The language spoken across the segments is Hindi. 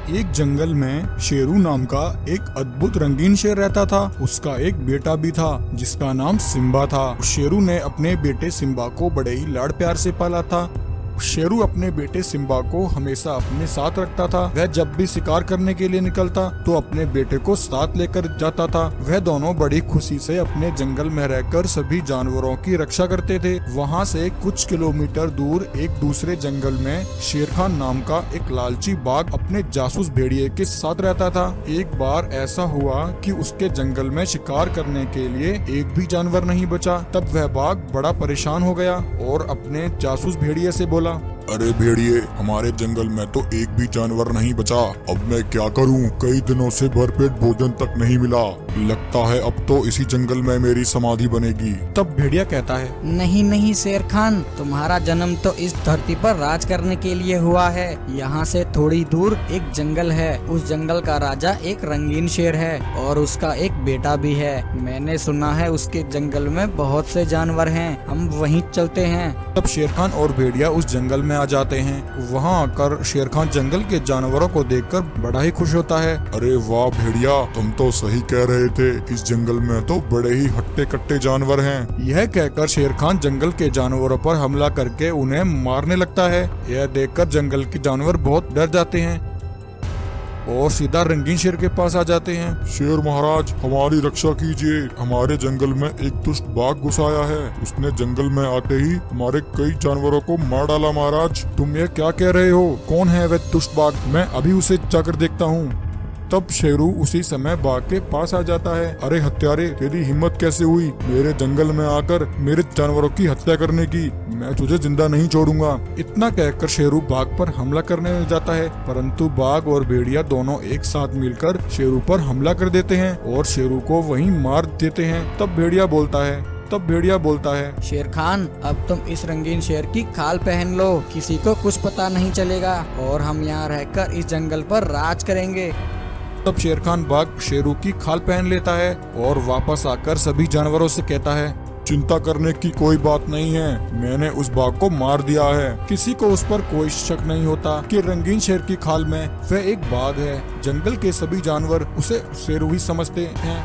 एक जंगल में शेरू नाम का एक अद्भुत रंगीन शेर रहता था। उसका एक बेटा भी था जिसका नाम सिम्बा था। शेरू ने अपने बेटे सिम्बा को बड़े ही लाड़ प्यार से पाला था। शेरू अपने बेटे सिम्बा को हमेशा अपने साथ रखता था। वह जब भी शिकार करने के लिए निकलता तो अपने बेटे को साथ लेकर जाता था। वह दोनों बड़ी खुशी से अपने जंगल में रहकर सभी जानवरों की रक्षा करते थे। वहाँ से कुछ किलोमीटर दूर एक दूसरे जंगल में शेर खान नाम का एक लालची बाघ अपने जासूस भेड़िए के साथ रहता था। एक बार ऐसा हुआ कि उसके जंगल में शिकार करने के लिए एक भी जानवर नहीं बचा। तब वह बाघ बड़ा परेशान हो गया और अपने जासूस भेड़िए से बोला, अरे भेड़िए, हमारे जंगल में तो एक भी जानवर नहीं बचा। अब मैं क्या करूं? कई दिनों से भरपेट भोजन तक नहीं मिला। लगता है अब तो इसी जंगल में मेरी समाधि बनेगी। तब भेड़िया कहता है, नहीं नहीं शेर खान, तुम्हारा जन्म तो इस धरती पर राज करने के लिए हुआ है। यहाँ से थोड़ी दूर एक जंगल है। उस जंगल का राजा एक रंगीन शेर है और उसका एक बेटा भी है। मैंने सुना है उसके जंगल में बहुत से जानवर हैं। हम वहीं चलते हैं। तब शेर खान और भेड़िया उस जंगल में आ जाते हैं। वहाँ आकर शेर खान जंगल के जानवरों को देखकर बड़ा ही खुश होता है। अरे वाह भेड़िया, तुम तो सही कह रहे थे। इस जंगल में तो बड़े ही हट्टे कट्टे जानवर हैं। यह कहकर शेर खान जंगल के जानवरों पर हमला करके उन्हें मारने लगता है। यह देखकर जंगल के जानवर बहुत डर जाते हैं और सीधा रंगीन शेर के पास आ जाते हैं। शेर महाराज, हमारी रक्षा कीजिए। हमारे जंगल में एक दुष्ट बाघ घुस आया है। उसने जंगल में आते ही हमारे कई जानवरों को मार डाला। महाराज, तुम ये क्या कह रहे हो? कौन है वह दुष्ट बाघ? मैं अभी उसे जाकर देखता हूँ। तब शेरू उसी समय बाघ के पास आ जाता है। अरे हत्यारे, तेरी हिम्मत कैसे हुई मेरे जंगल में आकर मेरे जानवरों की हत्या करने की? मैं तुझे जिंदा नहीं छोड़ूंगा। इतना कहकर शेरू बाघ पर हमला करने जाता है, परंतु बाघ और भेड़िया दोनों एक साथ मिलकर शेरू पर हमला कर देते हैं और शेरू को वहीं मार देते हैं। तब भेड़िया बोलता है, शेर खान, अब तुम इस रंगीन शेर की खाल पहन लो। किसी को कुछ पता नहीं चलेगा और हम यहाँ रहकर इस जंगल पर राज करेंगे। तब शेर खान बाघ शेरू की खाल पहन लेता है और वापस आकर सभी जानवरों से कहता है, चिंता करने की कोई बात नहीं है। मैंने उस बाघ को मार दिया है। किसी को उस पर कोई शक नहीं होता कि रंगीन शेर की खाल में वह एक बाघ है। जंगल के सभी जानवर उसे शेरू ही समझते हैं।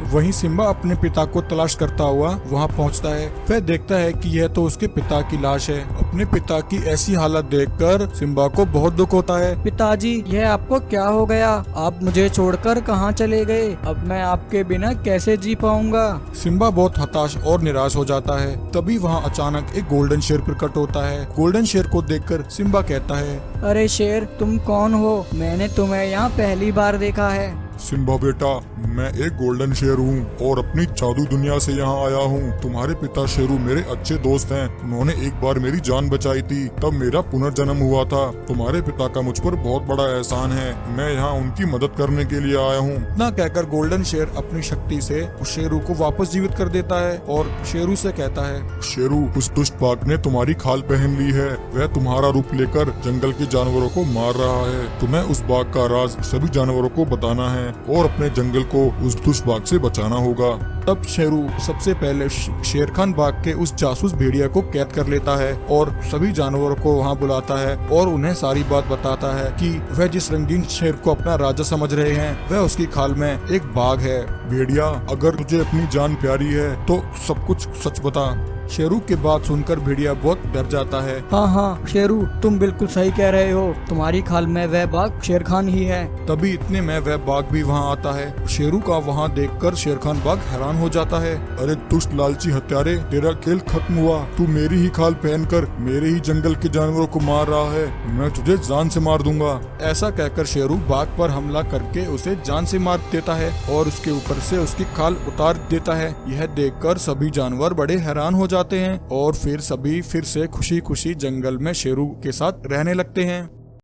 वहीं सिम्बा अपने पिता को तलाश करता हुआ वहां पहुंचता है। वह देखता है कि यह तो उसके पिता की लाश है। अपने पिता की ऐसी हालत देखकर सिम्बा को बहुत दुख होता है। पिताजी, यह आपको क्या हो गया? आप मुझे छोड़कर कहाँ चले गए? अब मैं आपके बिना कैसे जी पाऊंगा? सिम्बा बहुत हताश और निराश हो जाता है। तभी वहाँ अचानक एक गोल्डन शेर प्रकट होता है। गोल्डन शेर को देखकर सिम्बा कहता है, अरे शेर, तुम कौन हो? मैंने तुम्हें यहाँ पहली बार देखा है। सिम्बा बेटा, मैं एक गोल्डन शेर हूँ और अपनी जादू दुनिया से यहाँ आया हूँ। तुम्हारे पिता शेरू मेरे अच्छे दोस्त हैं। उन्होंने एक बार मेरी जान बचाई थी, तब मेरा पुनर्जन्म हुआ था। तुम्हारे पिता का मुझ पर बहुत बड़ा एहसान है। मैं यहाँ उनकी मदद करने के लिए आया हूँ। ना कहकर गोल्डन शेर अपनी शक्ति से उस शेरू को वापस जीवित कर देता है और शेरू से कहता है, शेरू, उस दुष्ट बाघ ने तुम्हारी खाल पहन ली है। वह तुम्हारा रूप लेकर जंगल के जानवरों को मार रहा है। तुम्हें उस बाघ का राज सभी जानवरों को बताना है और अपने जंगल को उस दुष्ट बाघ से बचाना होगा। तब शेरू सबसे पहले शेर खान बाघ के उस जासूस भेड़िया को कैद कर लेता है और सभी जानवरों को वहां बुलाता है और उन्हें सारी बात बताता है कि वह जिस रंगीन शेर को अपना राजा समझ रहे हैं वह उसकी खाल में एक बाघ है। भेड़िया, अगर तुझे अपनी जान प्यारी है तो सब कुछ सच बता। शेरू की बात सुनकर भेड़िया बहुत डर जाता है। हाँ शेरू, तुम बिल्कुल सही कह रहे हो। तुम्हारी खाल में वह बाघ शेर खान ही है। तभी इतने में वह बाघ भी वहाँ आता है। शेरू का वहाँ देखकर शेर खान बाघ हैरान हो जाता है। अरे दुष्ट लालची हत्यारे, तेरा खेल खत्म हुआ। तू मेरी ही खाल पहनकर मेरे ही जंगल के जानवरों को मार रहा है। मैं तुझे जान से मार दूंगा। ऐसा कहकर शेरू बाघ पर हमला करके उसे जान से मार देता है और उसके ऊपर से उसकी खाल उतार देता है। यह देखकर सभी जानवर बड़े हैरान हो जाते हैं और फिर सभी फिर से खुशी खुशी जंगल में शेरू के साथ रहने लगते हैं।